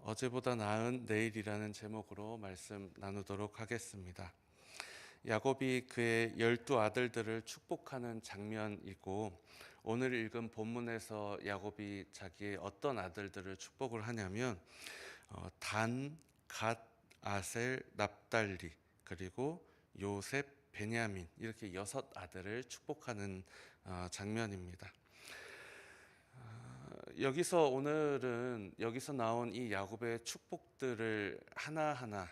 어제보다 나은 내일이라는 제목으로 말씀 나누도록 하겠습니다. 야곱이 그의 12 아들들을 축복하는 장면이고, 오늘 읽은 본문에서 야곱이 자기의 어떤 아들들을 축복을 하냐면 단, 갓, 아셀, 납달리, 그리고 요셉, 베냐민, 이렇게 6 아들을 축복하는 장면입니다. 오늘은 여기서 나온 이 야곱의 축복들을 하나하나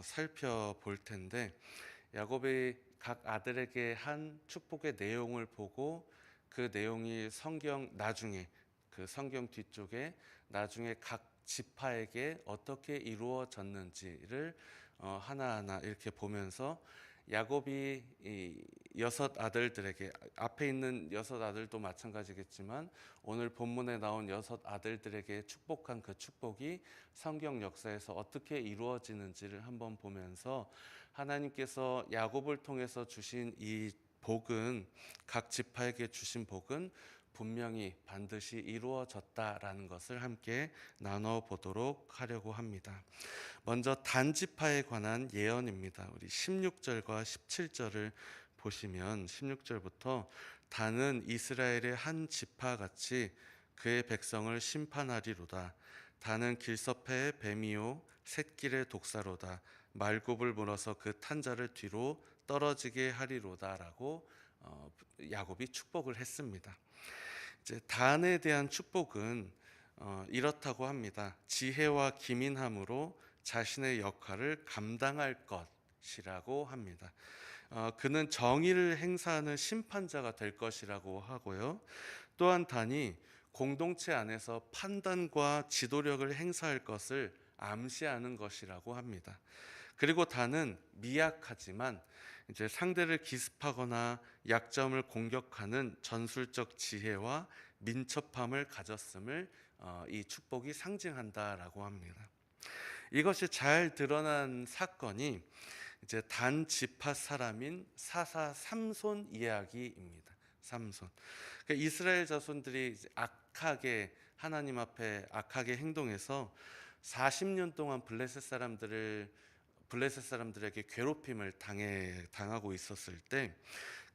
살펴볼 텐데, 야곱이 각 아들에게 한 축복의 내용을 보고 그 내용이 그 성경 뒤쪽에 나중에 각 지파에게 어떻게 이루어졌는지를 하나하나 이렇게 보면서, 야곱이 이 6 아들들에게, 앞에 있는 6 아들도 마찬가지겠지만 오늘 본문에 나온 6 아들들에게 축복한 그 축복이 성경 역사에서 어떻게 이루어지는지를 한번 보면서, 하나님께서 야곱을 통해서 주신 이 복은, 각 지파에게 주신 복은 분명히 반드시 이루어졌다라는 것을 함께 나눠보도록 하려고 합니다. 먼저 단지파에 관한 예언입니다. 우리 16절과 17절을 보시면, 16절부터 단은 이스라엘의 한 지파같이 그의 백성을 심판하리로다. 단은 길섭해의 뱀이요 샛길의 독사로다. 말굽을 물어서 그 탄자를 뒤로 떨어지게 하리로다라고 야곱이 축복을 했습니다. 이제 단에 대한 축복은 이렇다고 합니다. 지혜와 기민함으로 자신의 역할을 감당할 것이라고 합니다. 그는 정의를 행사하는 심판자가 될 것이라고 하고요. 또한 단이 공동체 안에서 판단과 지도력을 행사할 것을 암시하는 것이라고 합니다. 그리고 단은 미약하지만 이제 상대를 기습하거나 약점을 공격하는 전술적 지혜와 민첩함을 가졌음을 이 축복이 상징한다라고 합니다. 이것이 잘 드러난 사건이 이제 단 지파 사람인 사사 삼손 이야기입니다. 삼손. 그러니까 이스라엘 자손들이 하나님 앞에 악하게 행동해서 40년 동안 블레셋 사람들에게 괴롭힘을 당하고 있었을 때,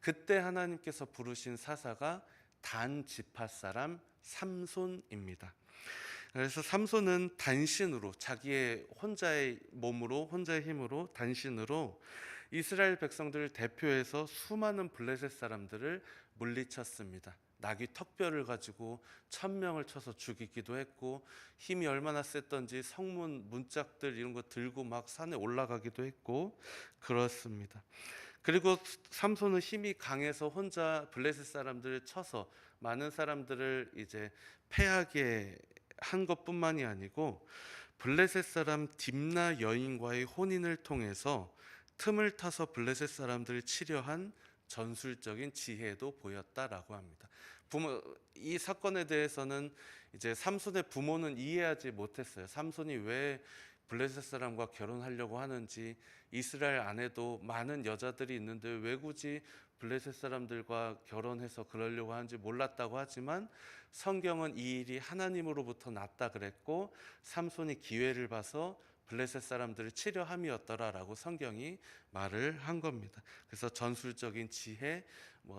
그때 하나님께서 부르신 사사가 단 지파 사람 삼손입니다. 그래서 삼손은 단신으로, 자기의 혼자의 몸으로, 혼자의 힘으로, 단신으로 이스라엘 백성들을 대표해서 수많은 블레셋 사람들을 물리쳤습니다. 나귀 턱뼈를 가지고 1000명을 쳐서 죽이기도 했고, 힘이 얼마나 셌던지 성문 문짝들 이런 거 들고 막 산에 올라가기도 했고 그렇습니다. 그리고 삼손은 힘이 강해서 혼자 블레셋 사람들을 쳐서 많은 사람들을 이제 패하게 한 것뿐만이 아니고, 블레셋 사람 딥나 여인과의 혼인을 통해서 틈을 타서 블레셋 사람들을 치려한 전술적인 지혜도 보였다라고 합니다. 이 사건에 대해서는 이제 삼손의 부모는 이해하지 못했어요. 삼손이 왜 블레셋 사람과 결혼하려고 하는지, 이스라엘 안에도 많은 여자들이 있는데 왜 굳이 블레셋 사람들과 결혼해서 그러려고 하는지 몰랐다고 하지만, 성경은 이 일이 하나님으로부터 났다 그랬고, 삼손이 기회를 봐서 블레셋 사람들을 치려 함이었더라라고 성경이 말을 한 겁니다. 그래서 전술적인 지혜,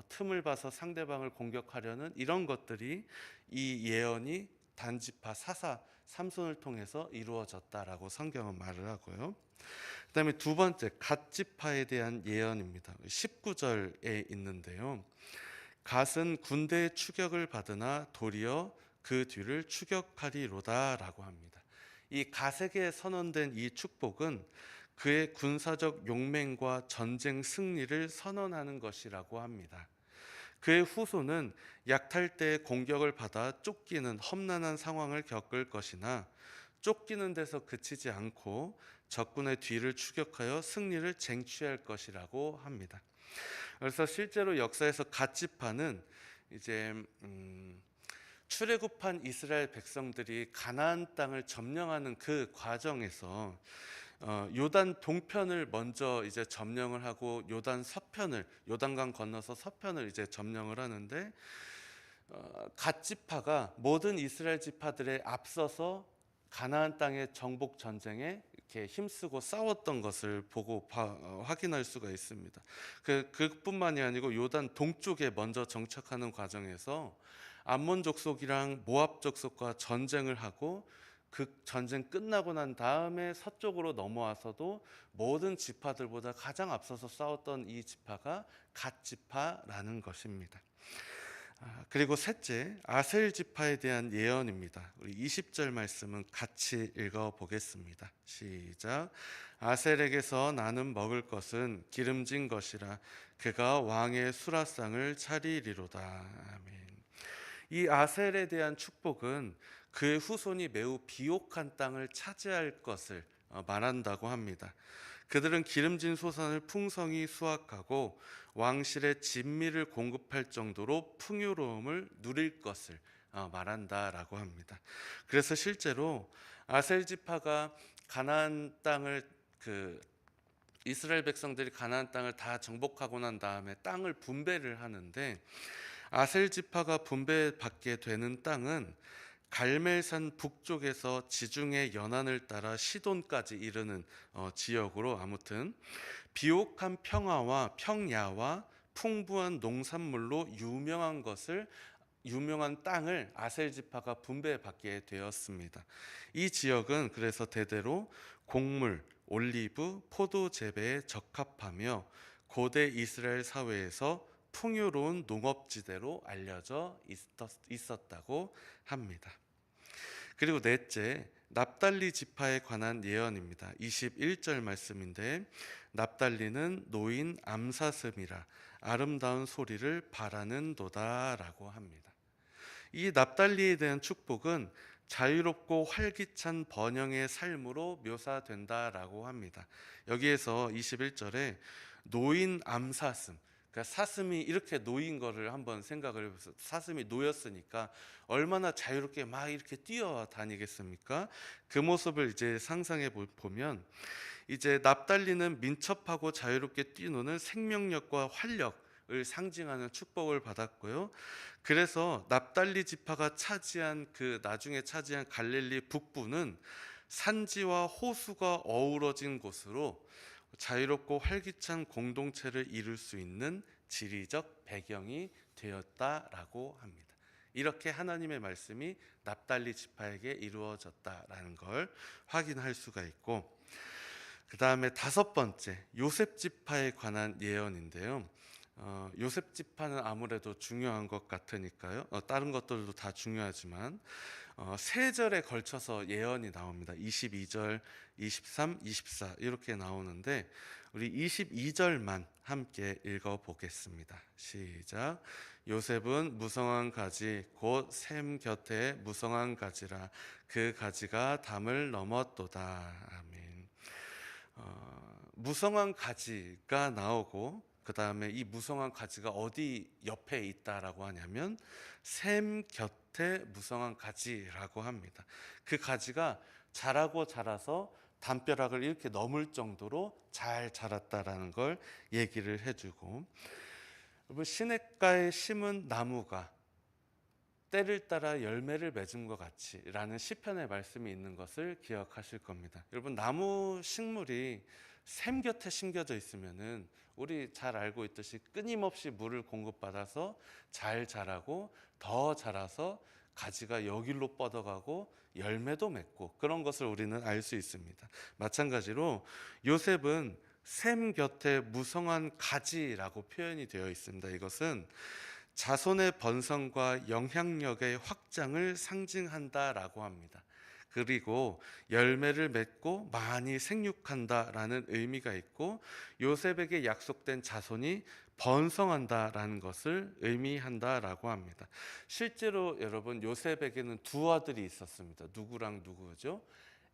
틈을 봐서 상대방을 공격하려는 이런 것들이, 이 예언이 단지파 사사 삼손을 통해서 이루어졌다라고 성경은 말을 하고요. 그 다음에 두 번째, 갓지파에 대한 예언입니다. 19절에 있는데요. 갓은 군대의 추격을 받으나 도리어 그 뒤를 추격하리로다 라고 합니다. 이 갓에게 선언된 이 축복은 그의 군사적 용맹과 전쟁 승리를 선언하는 것이라고 합니다. 그의 후손은 약탈 때 공격을 받아 쫓기는 험난한 상황을 겪을 것이나, 쫓기는 데서 그치지 않고 적군의 뒤를 추격하여 승리를 쟁취할 것이라고 합니다. 그래서 실제로 역사에서 갓지파는 이제 출애굽한 이스라엘 백성들이 가나안 땅을 점령하는 그 과정에서 요단 동편을 먼저 이제 점령을 하고, 요단강 건너서 서편을 이제 점령을 하는데, 갓 지파가 모든 이스라엘 지파들에 앞서서 가나안 땅의 정복 전쟁에 이렇게 힘쓰고 싸웠던 것을 보고 확인할 수가 있습니다. 그뿐만이 아니고 요단 동쪽에 먼저 정착하는 과정에서 암몬 족속이랑 모압 족속과 전쟁을 하고 그 전쟁 끝나고 난 다음에 서쪽으로 넘어와서도 모든 지파들보다 가장 앞서서 싸웠던 이 지파가 갓 지파라는 것입니다. 그리고 셋째, 아셀 지파에 대한 예언입니다. 우리 20절 말씀은 같이 읽어보겠습니다. 시작. 아셀에게서 나는 먹을 것은 기름진 것이라 그가 왕의 수라상을 차리리로다. 아멘. 이 아셀에 대한 축복은 그의 후손이 매우 비옥한 땅을 차지할 것을 말한다고 합니다. 그들은 기름진 소산을 풍성히 수확하고 왕실의 진미를 공급할 정도로 풍요로움을 누릴 것을 말한다라고 합니다. 그래서 실제로 아셀 지파가 가나안 땅을 이스라엘 백성들이 가나안 땅을 다 정복하고 난 다음에 땅을 분배를 하는데 아셀 지파가 분배받게 되는 땅은 갈멜산 북쪽에서 지중해 연안을 따라 시돈까지 이르는 지역으로 아무튼 비옥한 평화와 평야와 풍부한 농산물로 유명한 땅을 아셀 지파가 분배받게 되었습니다. 이 지역은 그래서 대대로 곡물, 올리브, 포도 재배에 적합하며 고대 이스라엘 사회에서 풍요로운 농업지대로 알려져 있었다고 합니다. 그리고 넷째, 납달리 지파에 관한 예언입니다. 21절 말씀인데 납달리는 노인 암사슴이라 아름다운 소리를 바라는도다라고 합니다. 이 납달리에 대한 축복은 자유롭고 활기찬 번영의 삶으로 묘사된다라고 합니다. 여기에서 21절에 노인 암사슴, 그러니까 사슴이 이렇게 놓인 거를 한번 생각을 해보세요. 사슴이 놓였으니까 얼마나 자유롭게 막 이렇게 뛰어다니겠습니까? 그 모습을 이제 상상해 보면 이제 납달리는 민첩하고 자유롭게 뛰노는 생명력과 활력을 상징하는 축복을 받았고요. 그래서 납달리 지파가 나중에 차지한 갈릴리 북부는 산지와 호수가 어우러진 곳으로 자유롭고 활기찬 공동체를 이룰 수 있는 지리적 배경이 되었다라고 합니다. 이렇게 하나님의 말씀이 납달리 지파에게 이루어졌다라는 걸 확인할 수가 있고, 그 다음에 다섯 번째, 요셉 지파에 관한 예언인데요. 요셉 지파는 아무래도 중요한 것 같으니까요. 다른 것들도 다 중요하지만 세 절에 걸쳐서 예언이 나옵니다. 22절, 23, 24 이렇게 나오는데 우리 22절만 함께 읽어보겠습니다. 시작. 요셉은 무성한 가지 곧 샘 곁에 무성한 가지라 그 가지가 담을 넘었도다. 아멘. 무성한 가지가 나오고 그 다음에 이 무성한 가지가 어디 옆에 있다라고 하냐면 샘 곁에 무성한 가지라고 합니다. 그 가지가 자라고 자라서 담벼락을 이렇게 넘을 정도로 잘 자랐다라는 걸 얘기를 해주고, 여러분 시냇가에 심은 나무가 때를 따라 열매를 맺은 것 같이 라는 시편의 말씀이 있는 것을 기억하실 겁니다. 여러분 나무 식물이 샘 곁에 심겨져 있으면은 우리 잘 알고 있듯이 끊임없이 물을 공급받아서 잘 자라고 더 자라서 가지가 여길로 뻗어가고 열매도 맺고 그런 것을 우리는 알 수 있습니다. 마찬가지로 요셉은 샘 곁에 무성한 가지라고 표현이 되어 있습니다. 이것은 자손의 번성과 영향력의 확장을 상징한다라고 합니다. 그리고 열매를 맺고 많이 생육한다라는 의미가 있고 요셉에게 약속된 자손이 번성한다라는 것을 의미한다라고 합니다. 실제로 여러분 요셉에게는 두 아들이 있었습니다. 누구랑 누구죠?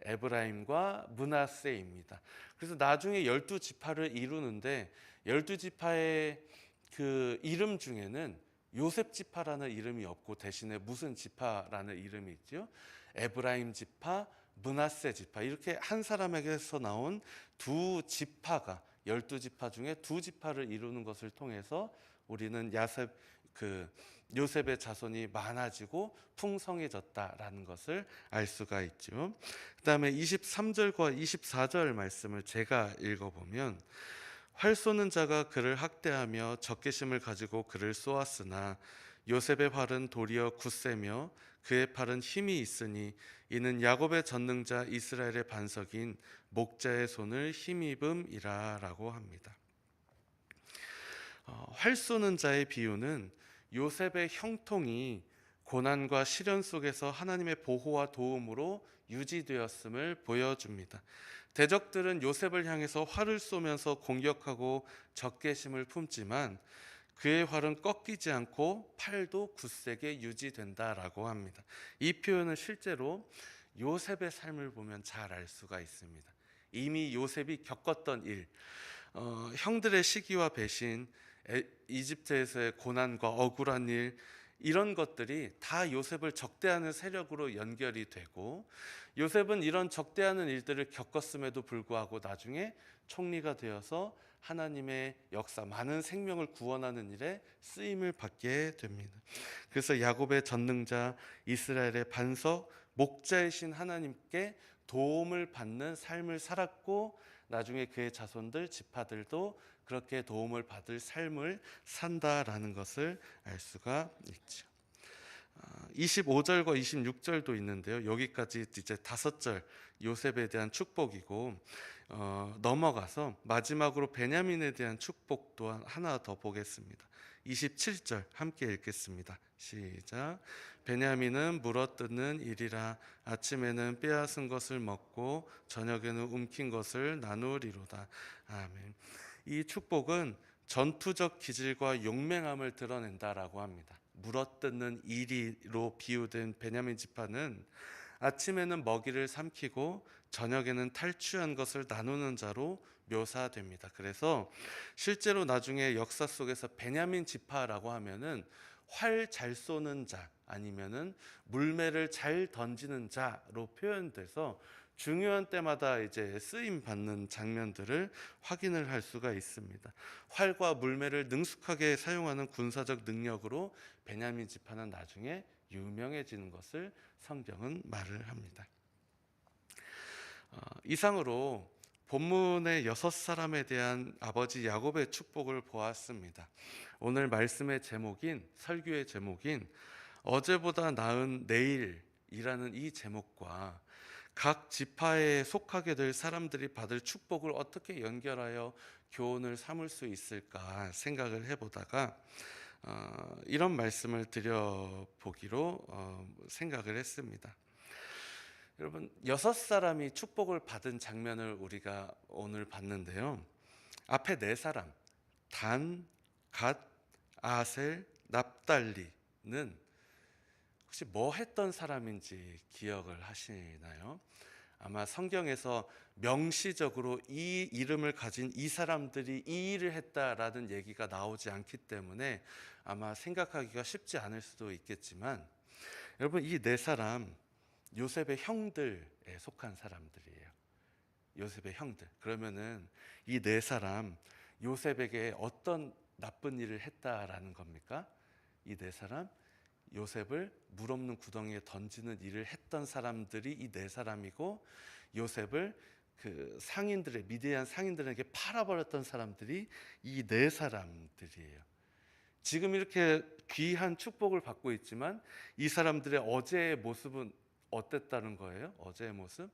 에브라임과 므낫세입니다. 그래서 나중에 12지파를 이루는데 12지파의 그 이름 중에는 요셉 지파라는 이름이 없고 대신에 무슨 지파라는 이름이 있죠? 에브라임 지파, 므낫세 지파, 이렇게 한 사람에게서 나온 두 지파가 12지파 중에 두 지파를 이루는 것을 통해서 우리는 요셉의 자손이 많아지고 풍성해졌다라는 것을 알 수가 있죠. 그 다음에 23절과 24절 말씀을 제가 읽어보면, 활 쏘는 자가 그를 학대하며 적개심을 가지고 그를 쏘았으나 요셉의 활은 도리어 굳세며 그의 팔은 힘이 있으니 이는 야곱의 전능자 이스라엘의 반석인 목자의 손을 힘입음이라 라고 합니다. 활 쏘는 자의 비유는 요셉의 형통이 고난과 시련 속에서 하나님의 보호와 도움으로 유지되었음을 보여줍니다. 대적들은 요셉을 향해서 활을 쏘면서 공격하고 적개심을 품지만 그의 활은 꺾이지 않고 팔도 굳세게 유지된다라고 합니다. 이 표현은 실제로 요셉의 삶을 보면 잘 알 수가 있습니다. 이미 요셉이 겪었던 일, 형들의 시기와 배신, 이집트에서의 고난과 억울한 일, 이런 것들이 다 요셉을 적대하는 세력으로 연결이 되고, 요셉은 이런 적대하는 일들을 겪었음에도 불구하고 나중에 총리가 되어서 하나님의 역사, 많은 생명을 구원하는 일에 쓰임을 받게 됩니다. 그래서 야곱의 전능자, 이스라엘의 반석, 목자이신 하나님께 도움을 받는 삶을 살았고, 나중에 그의 자손들, 지파들도 그렇게 도움을 받을 삶을 산다라는 것을 알 수가 있죠. 25절과 26절도 있는데요. 여기까지 이제 5절 요셉에 대한 축복이고, 넘어가서 마지막으로 베냐민에 대한 축복 또한 하나 더 보겠습니다. 27절 함께 읽겠습니다. 시작. 베냐민은 물어뜯는 일이라 아침에는 빼앗은 것을 먹고 저녁에는 움킨 것을 나누리로다. 아멘. 이 축복은 전투적 기질과 용맹함을 드러낸다라고 합니다. 물어뜯는 이리로 비유된 베냐민 지파는 아침에는 먹이를 삼키고 저녁에는 탈취한 것을 나누는 자로 묘사됩니다. 그래서 실제로 나중에 역사 속에서 베냐민 지파라고 하면은 활 잘 쏘는 자, 아니면은 물매를 잘 던지는 자로 표현돼서 중요한 때마다 이제 쓰임 받는 장면들을 확인을 할 수가 있습니다. 활과 물매를 능숙하게 사용하는 군사적 능력으로 베냐민 지파는 나중에 유명해지는 것을 성경은 말을 합니다. 이상으로 본문의 6사람에 대한 아버지 야곱의 축복을 보았습니다. 오늘 말씀의 제목인, 설교의 제목인 어제보다 나은 내일이라는 이 제목과 각 지파에 속하게 될 사람들이 받을 축복을 어떻게 연결하여 교훈을 삼을 수 있을까 생각을 해보다가 이런 말씀을 드려보기로 생각을 했습니다. 여러분, 6사람이 축복을 받은 장면을 우리가 오늘 봤는데요. 앞에 4사람, 단, 갓, 아셀, 납달리는 혹시 뭐 했던 사람인지 기억을 하시나요? 아마 성경에서 명시적으로 이 이름을 가진 이 사람들이 이 일을 했다라는 얘기가 나오지 않기 때문에 아마 생각하기가 쉽지 않을 수도 있겠지만, 여러분, 이 4사람 요셉의 형들에 속한 사람들이에요. 요셉의 형들. 그러면은 이 4사람 요셉에게 어떤 나쁜 일을 했다라는 겁니까? 이 4사람 요셉을 물 없는 구덩이에 던지는 일을 했던 사람들이 이 4사람이고, 요셉을 그 상인들의, 미디안 상인들에게 팔아버렸던 사람들이 이 4사람들이에요. 지금 이렇게 귀한 축복을 받고 있지만 이 사람들의 어제의 모습은 어땠다는 거예요? 어제의 모습?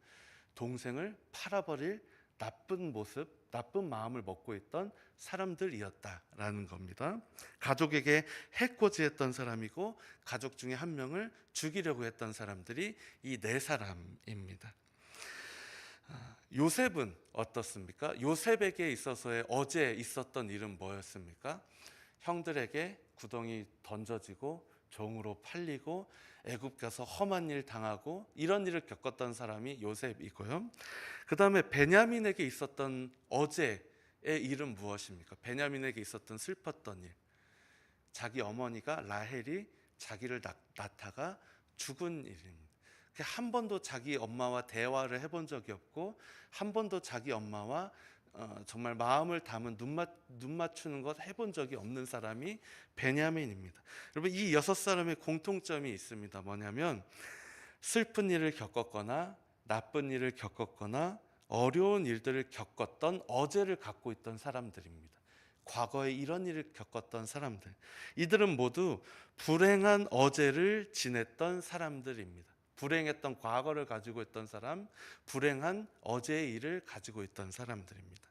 동생을 팔아버릴 나쁜 모습, 나쁜 마음을 먹고 있던 사람들이었다라는 겁니다. 가족에게 해코지했던 사람이고, 가족 중에 한 명을 죽이려고 했던 사람들이 이 4사람입니다. 요셉은 어떻습니까? 요셉에게 있어서의 어제 있었던 일은 뭐였습니까? 형들에게 구덩이 던져지고 종으로 팔리고 애굽 가서 험한 일 당하고 이런 일을 겪었던 사람이 요셉이고요. 그 다음에 베냐민에게 있었던 어제의 일은 무엇입니까? 베냐민에게 있었던 슬펐던 일, 자기 어머니가 라헬이 자기를 낳다가 죽은 일입니다. 한 번도 자기 엄마와 대화를 해본 적이 없고, 한 번도 자기 엄마와 정말 마음을 담은 눈 맞추는 것 해본 적이 없는 사람이 베냐민입니다. 여러분, 이 6사람의 공통점이 있습니다. 뭐냐면 슬픈 일을 겪었거나 나쁜 일을 겪었거나 어려운 일들을 겪었던 어제를 갖고 있던 사람들입니다. 과거에 이런 일을 겪었던 사람들, 이들은 모두 불행한 어제를 지냈던 사람들입니다. 불행했던 과거를 가지고 있던 사람, 불행한 어제의 일을 가지고 있던 사람들입니다.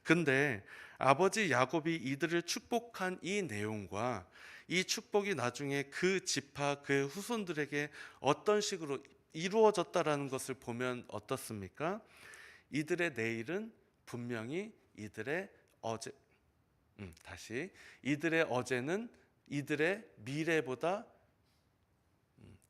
근데 아버지 야곱이 이들을 축복한 이 내용과 이 축복이 나중에 그 지파, 그 후손들에게 어떤 식으로 이루어졌다라는 것을 보면 어떻습니까? 이들의 내일은 분명히 이들의 어제, 이들의 어제는 이들의 미래보다,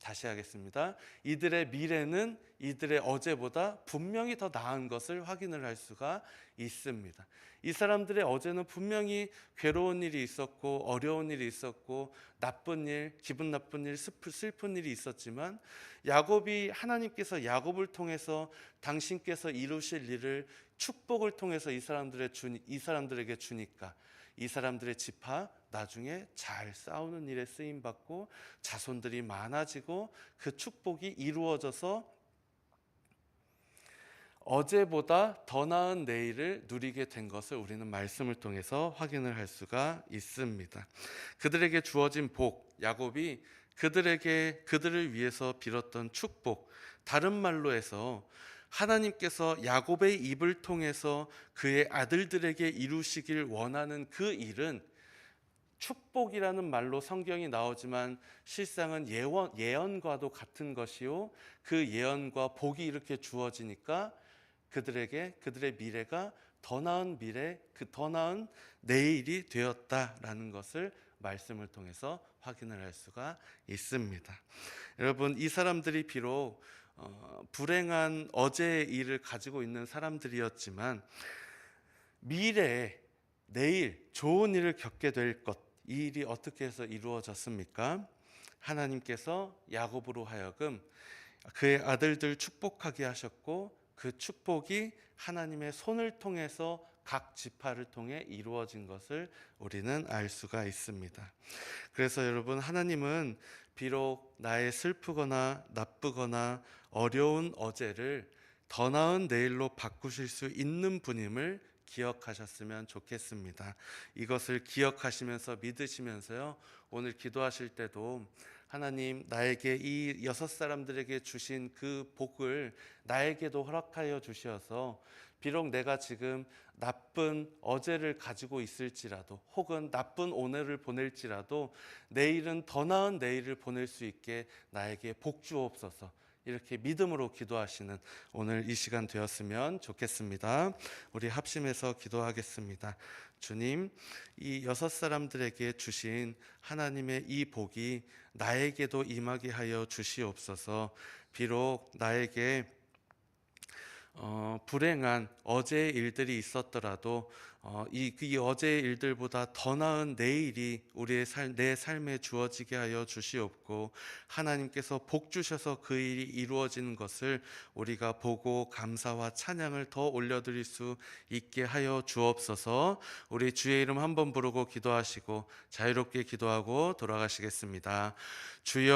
다시 하겠습니다. 이들의 미래는 이들의 어제보다 분명히 더 나은 것을 확인을 할 수가 있습니다. 이 사람들의 어제는 분명히 괴로운 일이 있었고 어려운 일이 있었고 나쁜 일, 기분 나쁜 일, 슬픈 일이 있었지만 야곱이, 하나님께서 야곱을 통해서 당신께서 이루실 일을 축복을 통해서 이 사람들에게 주니까 이 사람들의 지파 나중에 잘 싸우는 일에 쓰임 받고 자손들이 많아지고 그 축복이 이루어져서 어제보다 더 나은 내일을 누리게 된 것을 우리는 말씀을 통해서 확인을 할 수가 있습니다. 그들에게 주어진 복, 야곱이 그들을 위해서 빌었던 축복, 다른 말로 해서 하나님께서 야곱의 입을 통해서 그의 아들들에게 이루시길 원하는 그 일은 축복이라는 말로 성경이 나오지만 실상은 예언과도 같은 것이요, 그 예언과 복이 이렇게 주어지니까 그들의 미래가 더 나은 미래, 그 더 나은 내일이 되었다라는 것을 말씀을 통해서 확인을 할 수가 있습니다. 여러분, 이 사람들이 비록 불행한 어제의 일을 가지고 있는 사람들이었지만 미래에 내일 좋은 일을 겪게 될 것, 이 일이 어떻게 해서 이루어졌습니까? 하나님께서 야곱으로 하여금 그의 아들들 축복하게 하셨고 그 축복이 하나님의 손을 통해서 각 지파를 통해 이루어진 것을 우리는 알 수가 있습니다. 그래서 여러분, 하나님은 비록 나의 슬프거나 나쁘거나 어려운 어제를 더 나은 내일로 바꾸실 수 있는 분임을 기억하셨으면 좋겠습니다. 이것을 기억하시면서 믿으시면서요, 오늘 기도하실 때도 하나님, 나에게 이 6사람들에게 주신 그 복을 나에게도 허락하여 주셔서 비록 내가 지금 나쁜 어제를 가지고 있을지라도 혹은 나쁜 오늘을 보낼지라도 내일은 더 나은 내일을 보낼 수 있게 나에게 복 주옵소서, 이렇게 믿음으로 기도하시는 오늘 이 시간 되었으면 좋겠습니다. 우리 합심해서 기도하겠습니다. 주님, 이 6사람들에게 주신 하나님의 이 복이 나에게도 임하게 하여 주시옵소서. 비록 나에게 불행한 어제의 일들이 있었더라도 이 어제의 일들보다 더 나은 내일이 내 삶에 주어지게 하여 주시옵고 하나님께서 복 주셔서 그 일이 이루어지는 것을 우리가 보고 감사와 찬양을 더 올려드릴 수 있게 하여 주옵소서. 우리 주의 이름 한번 부르고 기도하시고 자유롭게 기도하고 돌아가시겠습니다. 주여,